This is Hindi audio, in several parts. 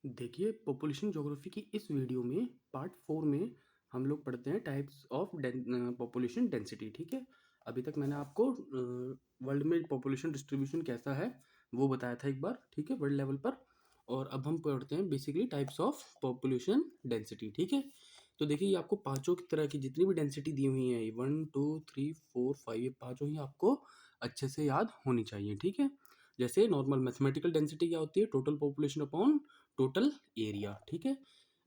देखिए पॉपुलेशन ज्योग्राफी की इस वीडियो में पार्ट 4 में हम लोग पढ़ते हैं टाइप्स ऑफ पॉपुलेशन डेंसिटी। ठीक है, अभी तक मैंने आपको वर्ल्ड में पॉपुलेशन डिस्ट्रीब्यूशन कैसा है वो बताया था एक बार, ठीक है, वर्ल्ड लेवल पर। और अब हम पढ़ते हैं basically types of population density. ठीक है, तो देखिए ये आपको पांचों की तरह की जितनी भी डेंसिटी दी हुई है, 1 2 3 4 5, ये पांचों ही आपको अच्छे से याद होनी चाहिए। ठीक है, जैसे नॉर्मल मैथमेटिकल डेंसिटी क्या होती है, total population upon total area. ठीक है,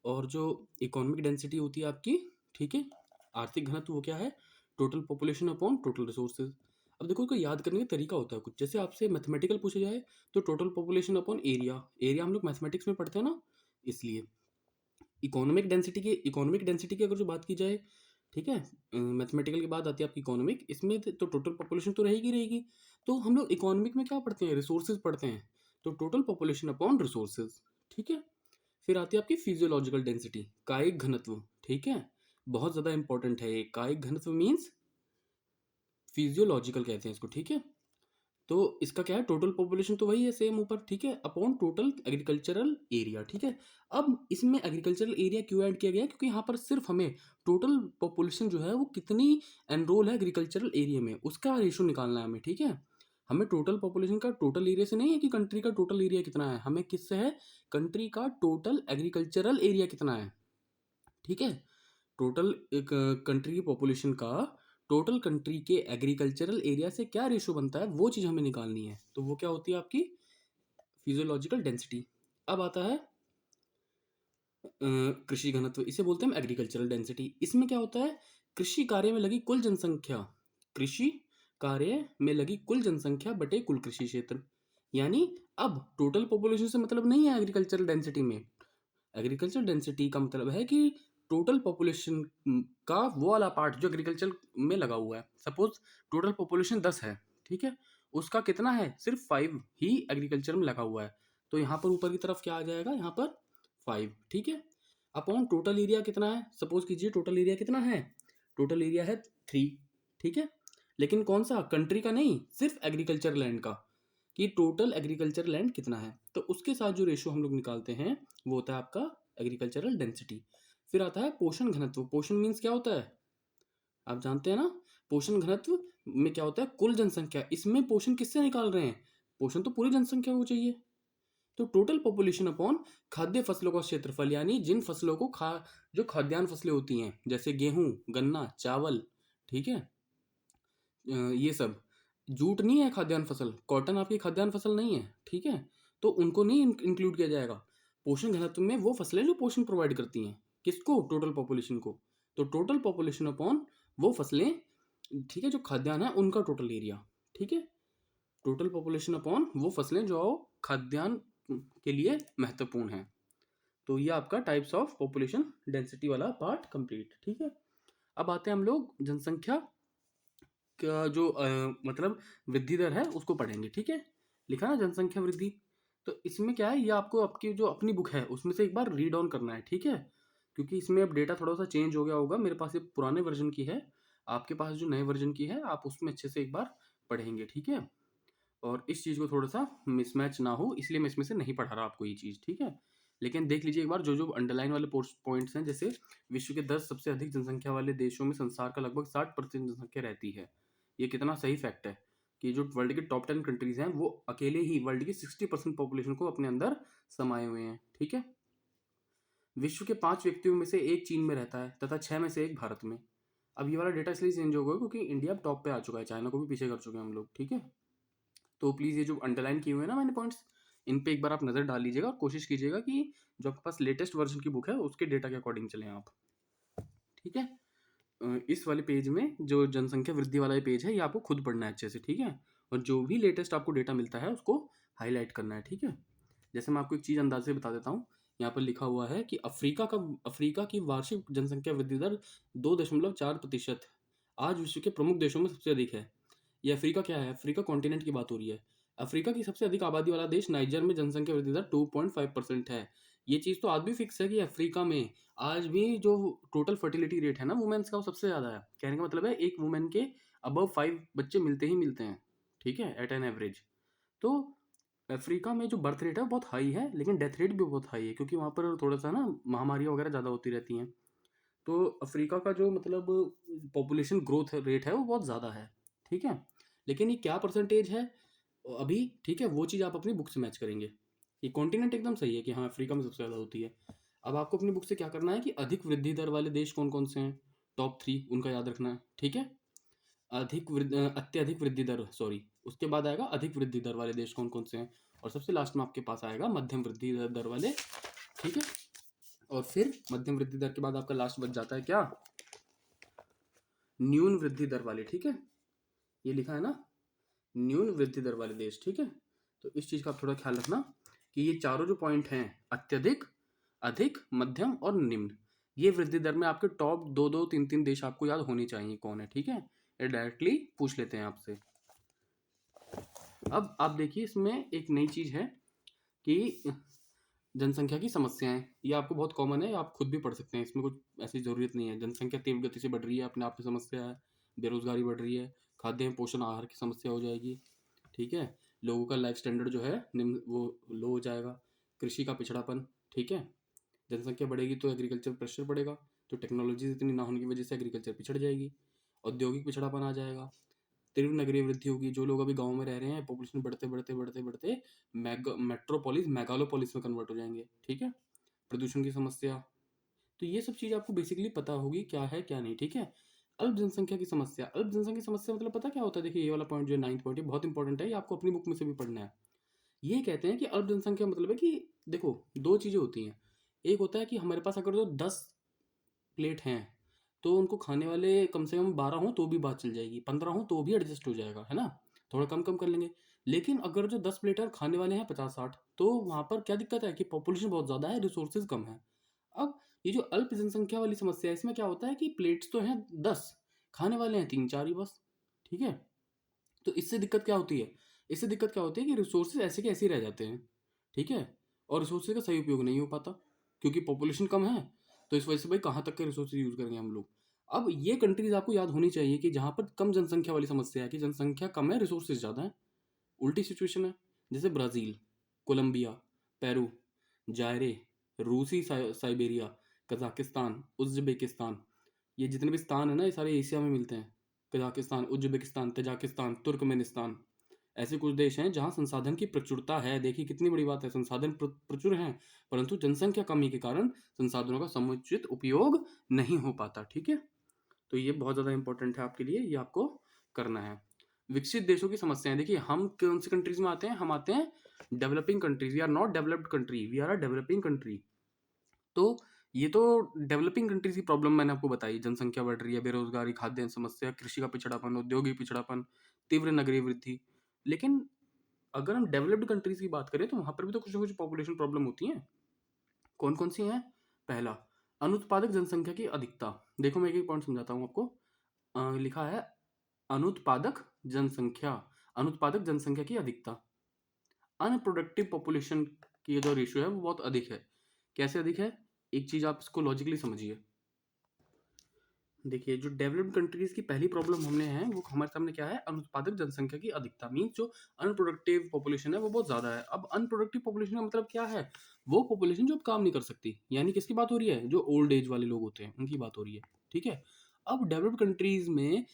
और जो इकोनॉमिक डेंसिटी होती है आपकी, ठीक है, आर्थिक घनत्व, वो क्या है, total population upon total resources. अब देखो कोई याद करने का तरीका होता है कुछ, जैसे आपसे मैथमेटिकल पूछा जाए तो total population upon area, area हम लोग मैथमेटिक्स में पढ़ते हैं ना, इसलिए। इकोनॉमिक डेंसिटी की अगर जो बात की जाए, ठीक है, मैथमेटिकल के बाद आती है आपकी इकोनॉमिक, इसमें तो टोटल पॉपुलेशन तो रहेगी। तो हम लोग इकोनॉमिक में क्या पढ़ते हैं, रिसोर्सेज पढ़ते हैं, तो टोटल पॉपुलेशन अपॉन रिसोर्सेज। ठीक है, फिर आती है आपकी फिजियोलॉजिकल डेंसिटी, कायिक घनत्व। ठीक है, बहुत ज़्यादा इंपॉर्टेंट है ये, कायिक घनत्व मीन्स फिजियोलॉजिकल कहते हैं इसको। ठीक है, तो इसका क्या है, टोटल पॉपुलेशन तो वही है सेम ऊपर, ठीक है, अपॉन टोटल एग्रीकल्चरल एरिया। ठीक है, अब इसमें एग्रीकल्चरल एरिया क्यों ऐड किया गया, क्योंकि यहाँ पर सिर्फ हमें टोटल पॉपुलेशन जो है वो कितनी एनरोल है एग्रीकल्चरल एरिया में, उसका रेशो निकालना है हमें। ठीक है, हमें टोटल पॉपुलेशन का टोटल एरिया से नहीं है कि कंट्री का टोटल एरिया कितना है, हमें किससे है, कंट्री का टोटल एग्रीकल्चरल एरिया कितना है। ठीक है, टोटल एक कंट्री की पॉपुलेशन का टोटल कंट्री के एग्रीकल्चरल एरिया से क्या रेशो बनता है, वो चीज़ हमें निकालनी है, तो वो क्या होती है आपकी फिजियोलॉजिकल डेंसिटी। अब आता है कृषि घनत्व, इसे बोलते हैं हम एग्रीकल्चरल डेंसिटी। इसमें क्या होता है, कृषि कार्य में लगी कुल जनसंख्या, कृषि कार्य में लगी कुल जनसंख्या बटे कुल कृषि क्षेत्र। यानी अब टोटल पॉपुलेशन से मतलब नहीं है एग्रीकल्चरल डेंसिटी में, एग्रीकल्चर डेंसिटी का मतलब है कि टोटल पॉपुलेशन का वो वाला पार्ट जो एग्रीकल्चर में लगा हुआ है। सपोज टोटल पॉपुलेशन 10 है, ठीक है, उसका कितना है, सिर्फ 5 ही एग्रीकल्चर में लगा हुआ है, तो यहाँ पर ऊपर की तरफ क्या आ जाएगा, यहाँ पर 5। ठीक है, अपॉन टोटल एरिया कितना है, सपोज कीजिए टोटल एरिया कितना है, टोटल एरिया है 3। ठीक है, लेकिन कौन सा, कंट्री का नहीं, सिर्फ एग्रीकल्चर लैंड का, कि टोटल एग्रीकल्चर लैंड कितना है, तो उसके साथ जो रेशो हम लोग निकालते हैं वो होता है आपका एग्रीकल्चरल डेंसिटी। फिर आता है पोषण घनत्व। पोषण मीन्स क्या होता है, आप जानते हैं ना, पोषण घनत्व में क्या होता है, कुल जनसंख्या, इसमें पोषण किससे निकाल रहे हैं, पोषण तो पूरी जनसंख्या को चाहिए, तो टोटल पॉपुलेशन अपॉन खाद्य फसलों का क्षेत्रफल, यानी जिन फसलों को जो खाद्यान्न फसलें होती हैं, जैसे गेहूं, गन्ना, चावल, ठीक है, ये सब, जूट नहीं है खाद्यान्न फसल, कॉटन आपकी खाद्यान्न फसल नहीं है, ठीक है, तो उनको नहीं इंक्लूड किया जाएगा पोषण घनत्व में, वो फसलें जो पोषण प्रोवाइड करती हैं किसको, टोटल पॉपुलेशन को, तो टोटल पॉपुलेशन अपॉन वो फसलें, ठीक है, जो खाद्यान्न है उनका टोटल एरिया। ठीक है, टोटल पॉपुलेशन अपॉन वो फसलें जो खाद्यान्न के लिए महत्वपूर्ण है। तो ये आपका टाइप्स ऑफ पॉपुलेशन डेंसिटी वाला पार्ट कंप्लीट। ठीक है, अब आते हैं हम लोग जनसंख्या का जो मतलब वृद्धि दर है उसको पढ़ेंगे। ठीक है, लिखा ना जनसंख्या वृद्धि, तो इसमें क्या है, ये आपको आपकी जो अपनी बुक है उसमें से एक बार रीड ऑन करना है। ठीक है, क्योंकि इसमें अब डेटा थोड़ा सा चेंज हो गया होगा, मेरे पास ये पुराने वर्जन की है, आपके पास जो नए वर्जन की है आप उसमें अच्छे से एक बार पढ़ेंगे। ठीक है, और इस चीज़ को थोड़ा सा मिसमैच ना हो इसलिए मैं इसमें से नहीं पढ़ा रहा आपको ये चीज़। ठीक है, लेकिन देख लीजिए एक बार जो जो अंडरलाइन वाले पॉइंट्स हैं, जैसे विश्व के 10 सबसे अधिक जनसंख्या वाले देशों में संसार का लगभग 60% जनसंख्या रहती है। ये कितना सही फैक्ट है कि जो वर्ल्ड के टॉप 10 कंट्रीज हैं वो अकेले ही वर्ल्ड की 60% पॉपुलेशन को अपने अंदर समाये हुए हैं। ठीक है, विश्व के 5 व्यक्तियों में से एक चीन में रहता है तथा 6 में से एक भारत में। अब ये वाला डेटा इसलिए चेंज होगा क्योंकि इंडिया अब टॉप पे आ चुका है, चाइना को भी पीछे कर चुके हैं हम लोग। ठीक है, तो प्लीज़ ये जो अंडरलाइन किए हुए हैं ना मैंने पॉइंट्स, इन पे एक बार आप नज़र डाल लीजिएगा और कोशिश कीजिएगा कि जो आपके पास लेटेस्ट वर्जन की बुक है उसके डेटा के अकॉर्डिंग चलें आप। ठीक है, इस वाले पेज में जो जनसंख्या वृद्धि वाला पेज है ये आपको खुद पढ़ना है अच्छे से। ठीक है, और जो भी लेटेस्ट आपको डेटा मिलता है उसको हाईलाइट करना है। ठीक है, जैसे मैं आपको एक चीज़ अंदाजे बता देता हूँ, यहाँ पर लिखा हुआ है कि अफ्रीका की वार्षिक जनसंख्या वृद्धि दर 2.4%, आज विश्व के प्रमुख देशों में सबसे अधिक है। ये अफ्रीका क्या है, अफ्रीका कॉन्टिनेंट की बात हो रही है। अफ्रीका की सबसे अधिक आबादी वाला देश नाइजर में जनसंख्या वृद्धि दर 2.5% है। ये चीज़ तो आज भी फिक्स है कि अफ्रीका में आज भी जो टोटल फर्टिलिटी रेट है ना वुमेन्स का, वो सबसे ज़्यादा है। कहने का मतलब है एक वुमेन के अबव 5 बच्चे मिलते ही मिलते हैं। ठीक है, एट एन एवरेज। तो अफ्रीका में जो बर्थ रेट है वो बहुत हाई है, लेकिन डेथ रेट भी बहुत हाई है, क्योंकि वहाँ पर थोड़ा सा ना महामारियाँ वगैरह ज़्यादा होती रहती हैं। तो अफ्रीका का जो मतलब पॉपुलेशन ग्रोथ रेट है वो बहुत ज़्यादा है, ठीक है। लेकिन ये क्या परसेंटेज है अभी, ठीक है, वो चीज़ आप अपनी बुक से मैच करेंगे। ये कॉन्टिनेंट एकदम सही है कि हाँ अफ्रीका में सबसे ज़्यादा होती है। अब आपको अपनी बुक से क्या करना है कि अधिक वृद्धि दर वाले देश कौन कौन से हैं, टॉप 3 उनका याद रखना है, ठीक है। अत्यधिक वृद्धि दर, सॉरी, उसके बाद आएगा अधिक वृद्धि दर वाले देश कौन कौन से हैं, और सबसे लास्ट में आपके पास आएगा मध्यम वृद्धि दर वाले, ठीक है। और फिर मध्यम वृद्धि दर के बाद आपका लास्ट बच जाता है क्या, न्यून वृद्धि दर वाले, ठीक है। ये लिखा है ना, न्यून वृद्धि दर वाले देश, ठीक है। तो इस चीज का आप थोड़ा ख्याल रखना कि ये चारों जो पॉइंट हैं, अत्यधिक, अधिक, मध्यम और निम्न, ये वृद्धि दर में आपके टॉप दो दो तीन तीन देश आपको याद होनी चाहिए कौन है, ठीक है। ये डायरेक्टली पूछ लेते हैं आपसे। अब आप देखिए इसमें एक नई चीज है कि जनसंख्या की समस्याएं, ये आपको बहुत कॉमन है, आप खुद भी पढ़ सकते हैं, इसमें कुछ ऐसी जरूरत नहीं है। जनसंख्या तीव्र गति से बढ़ रही है, अपने आप में समस्या है। बेरोजगारी बढ़ रही है, खाद्य एवं पोषण आहार की समस्या हो जाएगी, ठीक है। लोगों का लाइफ स्टैंडर्ड जो है निम्न वो लो हो जाएगा। कृषि का पिछड़ापन, ठीक है। जनसंख्या बढ़ेगी तो एग्रीकल्चर प्रेशर बढ़ेगा, तो टेक्नोलॉजी इतनी ना होने की वजह से एग्रीकल्चर पिछड़ जाएगी। औद्योगिक पिछड़ापन आ जाएगा। तीव्र नगरीय वृद्धि होगी, जो लोग अभी गाँव में रह रहे हैं पॉपुलेशन बढ़ते बढ़ते बढ़ते बढ़ते मेट्रोपोलिस मेगालोपोलिस में कन्वर्ट हो जाएंगे, ठीक है। प्रदूषण की समस्या, तो ये सब चीज़ आपको बेसिकली पता होगी क्या है क्या नहीं, ठीक है। अल्प जनसंख्या की समस्या, अल्प जनसंख्या की समस्या मतलब पता क्या होता है, देखिए ये वाला पॉइंट जो 9th पॉइंट है बहुत इंपॉर्टेंट है, ये आपको अपनी बुक में से भी पढ़ना है। ये कहते हैं कि अल्प जनसंख्या मतलब है कि देखो दो चीज़ें होती हैं। एक होता है कि हमारे पास अगर जो 10 प्लेट हैं तो उनको खाने वाले कम से कम 12 हों तो भी बात चल जाएगी, 15 हों तो भी एडजस्ट हो जाएगा, है ना। थोड़ा कम कम कर लेंगे। लेकिन अगर जो 10 प्लेट है और खाने वाले हैं 50-60, तो वहाँ पर क्या दिक्कत है कि पॉपुलेशन बहुत ज़्यादा है, रिसोर्सेज कम है। अब ये जो अल्प जनसंख्या वाली समस्या है, इसमें क्या होता है कि प्लेट्स तो हैं 10, खाने वाले हैं 3-4 ही बस, ठीक है। तो इससे दिक्कत क्या होती है, इससे दिक्कत क्या होती है कि रिसोर्सेज ऐसे के ऐसे ही रह जाते हैं, ठीक है। और रिसोर्सेज का सही उपयोग नहीं हो पाता, क्योंकि पॉपुलेशन कम है। तो इस वजह से भाई कहाँ तक के रिसोर्सेज यूज करेंगे हम लोग। अब ये कंट्रीज आपको याद होनी चाहिए कि जहाँ पर कम जनसंख्या वाली समस्या है कि जनसंख्या कम है रिसोर्सेज ज़्यादा है, उल्टी सिचुएशन है। जैसे ब्राज़ील, कोलंबिया, पेरू, जायरे, रूसी साइबेरिया, कजाकिस्तान, उज्बेकिस्तान, ये जितने भी स्थान है ना ये सारे एशिया में मिलते हैं। कजाकिस्तान, उज्बेकिस्तान, तजाकिस्तान, तुर्कमेनिस्तान, ऐसे कुछ देश हैं जहाँ संसाधन की प्रचुरता है। देखिए कितनी बड़ी बात है, संसाधन प्रचुर हैं, परंतु जनसंख्या कमी के कारण संसाधनों का समुचित उपयोग नहीं हो पाता, ठीक है। तो ये बहुत ज़्यादा इंपॉर्टेंट है आपके लिए, ये आपको करना है। विकसित देशों की समस्याएं, देखिए हम कौन सी कंट्रीज में आते हैं, हम आते हैं developing countries. We are not developed country, we are a developing country. तो ये तो डेवलपिंग कंट्रीज की प्रॉब्लम मैंने आपको बताई, जनसंख्या बढ़ रही है, बेरोजगारी, खाद्य समस्या, कृषि का पिछड़ापन, औद्योगिक पिछड़ापन, तीव्र नगरीय वृद्धि। लेकिन अगर हम डेवलप्ड कंट्रीज की बात करें तो वहां पर भी तो कुछ ना कुछ पॉपुलेशन प्रॉब्लम होती है। कौन कौन सी हैं, पहला, अनुत्पादक जनसंख्या की अधिकता। देखो मैं एक एक पॉइंट समझाता हूँ आपको। लिखा है अनुत्पादक जनसंख्या, अनुत्पादक जनसंख्या की अधिकता। अनप्रोडक्टिव पॉपुलेशन की जो रेशियो है वो बहुत अधिक है। कैसे अधिक है, एक चीज आप इसको लॉजिकली समझिए। देखिए जो डेवलप्ड कंट्रीज की पहली प्रॉब्लम हमने है वो हमारे सामने क्या है, अनुत्पादक जनसंख्या की अधिकता। मीन्स जो अनप्रोडक्टिव पॉपुलेशन है वो बहुत ज्यादा है। अब अनप्रोडक्टिव पॉपुलेशन का मतलब क्या है, वो पॉपुलेशन जो अब काम नहीं कर सकती, यानी किसकी बात हो रही है, जो ओल्ड एज वाले लोग होते हैं उनकी बात हो रही है, ठीक है। अब डेवलप्ड कंट्रीज में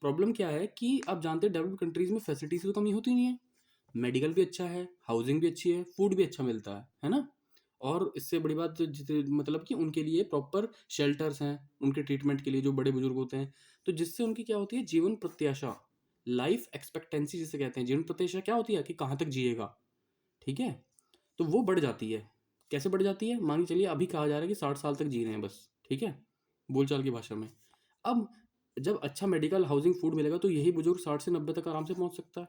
प्रॉब्लम क्या है कि आप जानते हैं डेवलप्ड कंट्रीज में फैसिलिटीज की तो कमी होती नहीं है। मेडिकल भी अच्छा है, हाउसिंग भी अच्छी है, फूड भी अच्छा मिलता है ना। और इससे बड़ी बात जितने मतलब कि उनके लिए प्रॉपर शेल्टर्स हैं उनके ट्रीटमेंट के लिए, जो बड़े बुजुर्ग होते हैं। तो जिससे उनकी क्या होती है, जीवन प्रत्याशा, लाइफ एक्सपेक्टेंसी जिसे कहते हैं, जीवन प्रत्याशा क्या होती है कि कहाँ तक जिएगा, ठीक है। तो वो बढ़ जाती है। कैसे बढ़ जाती है, मान के चलिए अभी कहा जा रहा है कि 60 साल तक जी रहे हैं बस, ठीक है, बोलचाल की भाषा में। अब जब अच्छा मेडिकल, हाउसिंग, फूड मिलेगा तो यही बुजुर्ग 60 से 90 तक आराम से पहुंच सकता है,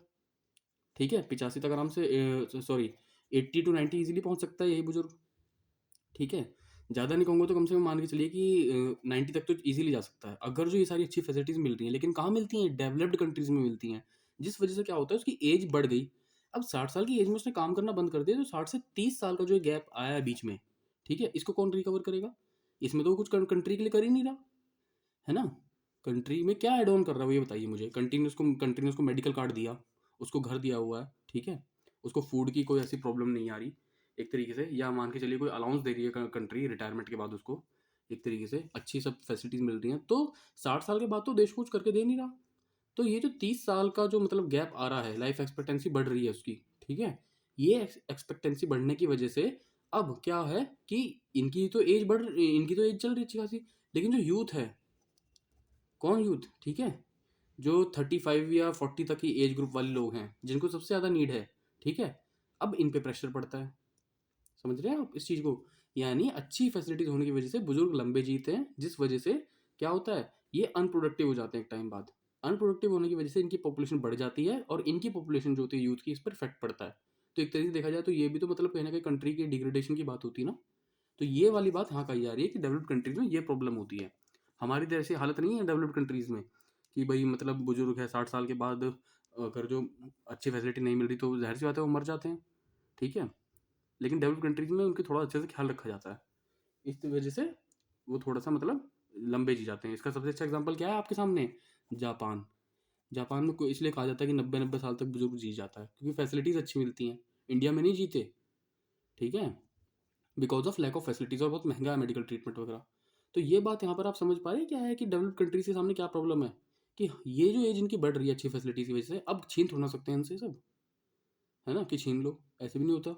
ठीक है। 85 तक आराम से, सॉरी, 80 to 90 इजीली पहुंच सकता है यही बुजुर्ग, ठीक है। ज़्यादा नहीं कहूँगा तो कम से कम मान के चलिए कि 90 तक तो इजीली जा सकता है, अगर जो ये सारी अच्छी फैसिलिटीज़ मिल रही हैं। लेकिन कहाँ मिलती हैं, डेवलप्ड कंट्रीज़ में मिलती हैं। जिस वजह से क्या होता है उसकी एज बढ़ गई। अब 60 साल की एज में उसने काम करना बंद कर दिया, तो 60 से 30 साल का जो गैप आया है बीच में, ठीक है, इसको कौन रिकवर करेगा। इसमें तो वो कुछ कंट्री के लिए कर ही नहीं रहा, है ना। कंट्री में क्या एड ऑन कर रहा है वो ये बताइए मुझे। कंट्री ने उसको मेडिकल कार्ड दिया, उसको घर दिया हुआ है, ठीक है। उसको फूड की कोई ऐसी प्रॉब्लम नहीं आ रही एक तरीके से, या मान के चलिए कोई अलाउंस दे रही है कंट्री रिटायरमेंट के बाद उसको, एक तरीके से अच्छी सब फैसिलिटीज़ मिल रही हैं, तो 60 साल के बाद तो देश कुछ करके दे नहीं रहा। तो ये जो 30 साल का जो मतलब गैप आ रहा है, लाइफ एक्सपेक्टेंसी बढ़ रही है उसकी, ठीक है, ये एक्सपेक्टेंसी बढ़ने की वजह से अब क्या है कि इनकी तो एज चल रही है अच्छी खासी, लेकिन जो यूथ है, कौन यूथ, ठीक है, जो 35 या 40 तक की एज ग्रुप वाले लोग हैं जिनको सबसे ज़्यादा नीड है, ठीक है, अब इन पे प्रेशर पड़ता है। समझ रहे हैं आप इस चीज़ को? यानी अच्छी फैसिलिटीज़ होने की वजह से बुजुर्ग लंबे जीते हैं, जिस वजह से क्या होता है, ये अनप्रोडक्टिव हो जाते हैं एक टाइम बाद। अनप्रोडक्टिव होने की वजह से इनकी पॉपुलेशन बढ़ जाती है, और इनकी पॉपुलेशन जो होती है यूथ की, इस पर इफेक्ट पड़ता है। तो एक तरीके से देखा जाए तो ये भी तो मतलब कहीं ना कहीं कंट्री की डिग्रेडेशन की बात होती है ना। तो ये वाली बात यहाँ कही जा रही है कि डेवलप्ड कंट्रीज में ये प्रॉब्लम होती है। हमारी तो ऐसी हालत नहीं है डेवलप्ड कंट्रीज में कि भाई मतलब बुजुर्ग है 60 साल के बाद अगर जो अच्छी फैसिलिटी नहीं मिल रही तो ज़ाहिर सी बात है वो मर जाते हैं, ठीक है। लेकिन डेवलप्ड कंट्रीज में उनकी थोड़ा अच्छे से ख्याल रखा जाता है, इस वजह से वो थोड़ा सा मतलब लंबे जी जाते हैं। इसका सबसे अच्छा एग्जांपल क्या है आपके सामने? जापान। जापान में इसलिए कहा जाता है कि 90-90 साल तक बुजुर्ग जी जाता है, क्योंकि फैसिलिटीज़ अच्छी मिलती हैं। इंडिया में नहीं जीते, ठीक है, because of lack of facilities, और बहुत महंगा है मेडिकल ट्रीटमेंट वगैरह। तो ये बात यहाँ पर आप समझ पा रहे हैं क्या है कि डेवलप्ड कंट्रीज के सामने क्या प्रॉब्लम है, कि ये जो एज इनकी बढ़ रही है अच्छी फैसिलिटीज़ की वजह से, अब छीन थोड़ा ना सकते हैं इनसे सब, है ना, कि छीन लो, ऐसे भी नहीं होता।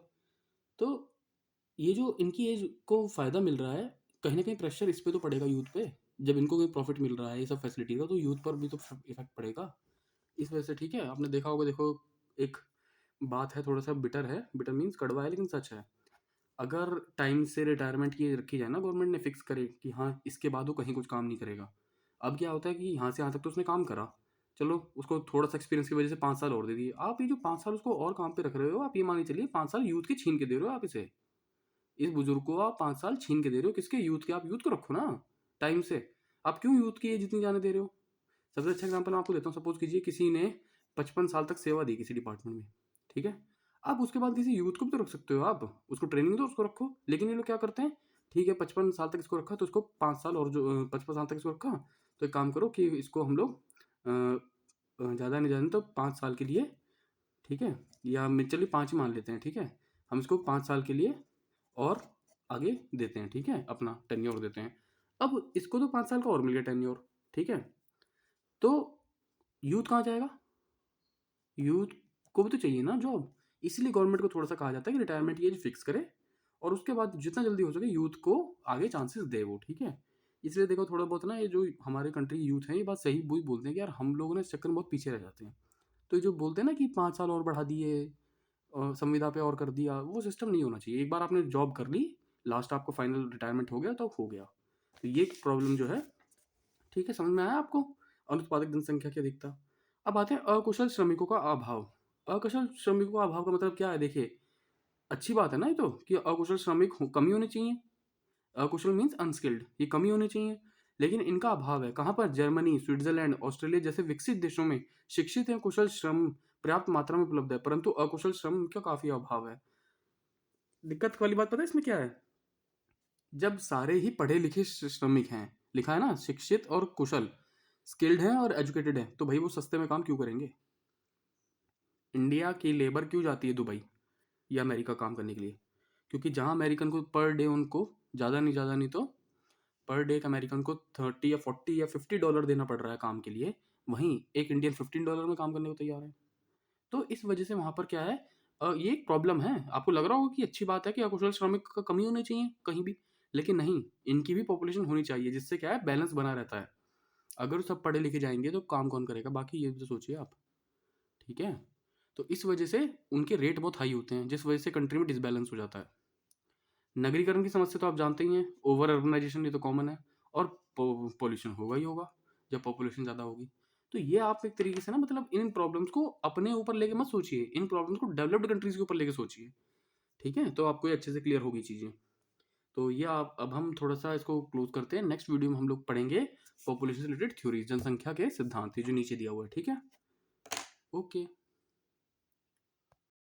तो ये जो इनकी एज को फ़ायदा मिल रहा है, कहीं ना कहीं प्रेशर इस पे तो पड़ेगा यूथ पे। जब इनको कोई प्रॉफिट मिल रहा है ये सब फैसिलिटी का, तो यूथ पर भी तो इफेक्ट पड़ेगा इस वजह से, ठीक है। आपने देखा होगा, देखो, एक बात है, थोड़ा सा बिटर है, बिटर मीन्स कड़वा है लेकिन सच है। अगर टाइम से रिटायरमेंट की रखी जाए ना, गवर्नमेंट ने फिक्स करे कि हाँ इसके बाद वो कहीं कुछ काम नहीं करेगा। अब क्या होता है कि यहाँ से यहाँ तक तो उसने काम करा, चलो उसको थोड़ा सा एक्सपीरियंस की वजह से 5 साल और दे दिए। आप ये जो 5 साल उसको और काम पे रख रहे हो, आप ये मान के चलिए 5 साल यूथ के छीन के दे रहे हो आप इसे। इस बुजुर्ग को आप 5 साल छीन के दे रहे हो, किसके? यूथ के। आप यूथ को रखो ना टाइम से। आप क्यों यूथ की जितनी जाने दे रहे हो? सबसे अच्छा एग्जाम्पल मैं आपको देता हूँ। सपोज कीजिए किसी ने 55 साल तक सेवा दी किसी डिपार्टमेंट में, ठीक है। अब उसके बाद किसी यूथ को भी तो रख सकते हो आप, उसको ट्रेनिंग दो, उसको रखो। लेकिन ये लोग क्या करते हैं, ठीक है 55 साल तक इसको रखा तो इसको 5 साल और, जो 55 साल तक इसको रखा, तो एक काम करो कि इसको हम लोग ज़्यादा नहीं, ज़्यादा तो 5 साल के लिए, ठीक है, या चलिए 5 ही मान लेते हैं, ठीक है। हम इसको 5 साल के लिए और आगे देते हैं, ठीक है, अपना टेन्योर देते हैं। अब इसको तो 5 साल का और मिल गया टेन्योर, ठीक है। तो यूथ कहाँ जाएगा? यूथ को भी तो चाहिए ना जॉब। इसलिए गवर्नमेंट को थोड़ा सा कहा जाता है कि रिटायरमेंट की एज फिक्स करे, और उसके बाद जितना जल्दी हो सके यूथ को आगे चांसेस दे वो, ठीक है। इसलिए देखो थोड़ा बहुत ना, ये जो हमारे कंट्री यूथ है, ये बात सही वही बोलते हैं कि यार हम लोग ना इस चक्कर में बहुत पीछे रह जाते हैं। तो ये जो बोलते हैं ना कि 5 साल और बढ़ा दिए और संविदा पे और कर दिया, वो सिस्टम नहीं होना चाहिए। एक बार आपने जॉब कर ली, लास्ट आपको फाइनल रिटायरमेंट हो गया तो हो गया। तो ये प्रॉब्लम जो है, ठीक है, समझ में आया आपको? अनुत्पादक जनसंख्या की अधिकता। अब आते हैं अकुशल श्रमिकों का अभाव। अकुशल श्रमिकों का अभाव का मतलब क्या है? देखिए, अच्छी बात है ना ये तो, कि अकुशल श्रमिक कमी होनी चाहिए। अकुशल मीन्स अनस्किल्ड, ये कमी होनी चाहिए। लेकिन इनका अभाव है कहाँ पर? जर्मनी, स्विट्जरलैंड, ऑस्ट्रेलिया जैसे विकसित देशों में शिक्षित एवं कुशल श्रम पर्याप्त मात्रा में उपलब्ध है, परंतु अकुशल श्रम का काफी अभाव है। दिक्कत वाली बात पता है इसमें क्या है? जब सारे ही पढ़े लिखे श्रमिक हैं, लिखा है ना, शिक्षित और कुशल, स्किल्ड हैं और एजुकेटेड हैं, तो भाई वो सस्ते में काम क्यों करेंगे? इंडिया की लेबर क्यों जाती है दुबई या अमेरिका काम करने के लिए? क्योंकि जहाँ अमेरिकन को पर डे, उनको ज़्यादा नहीं तो पर डे एक अमेरिकन को 30 या 40 या $50 देना पड़ रहा है काम के लिए, वहीं एक इंडियन $15 में काम करने को तैयार है। तो इस वजह से वहाँ पर क्या है, ये एक प्रॉब्लम है। आपको लग रहा होगा कि अच्छी बात है कि अकुशल श्रमिक का कमी होनी चाहिए कहीं भी, लेकिन नहीं, इनकी भी पॉपुलेशन होनी चाहिए, जिससे क्या है, बैलेंस बना रहता है। अगर सब पढ़े लिखे जाएंगे तो काम कौन करेगा बाकी, ये भी तो सोचिए आप, ठीक है। तो इस वजह से उनके रेट बहुत हाई होते हैं, जिस वजह से कंट्री में डिसबैलेंस हो जाता है। नगरीकरण की समस्या तो आप जानते ही हैं, ओवर अर्बनाइजेशन, ये तो कॉमन है। और पॉल्यूशन होगा ही होगा जब पॉपुलेशन ज़्यादा होगी। तो ये आप एक तरीके से ना, मतलब इन प्रॉब्लम्स को अपने ऊपर लेके मत सोचिए, इन प्रॉब्लम्स को डेवलप्ड कंट्रीज के ऊपर लेके सोचिए, ठीक है। तो आपको ये अच्छे से क्लियर होगी चीज़ें। तो ये आप, अब हम थोड़ा सा इसको क्लोज करते हैं। नेक्स्ट वीडियो में हम लोग पढ़ेंगे पॉपुलेशन से रिलेटेड थ्योरी, जनसंख्या के सिद्धांत, ये जो नीचे दिया हुआ है, ठीक है। ओके।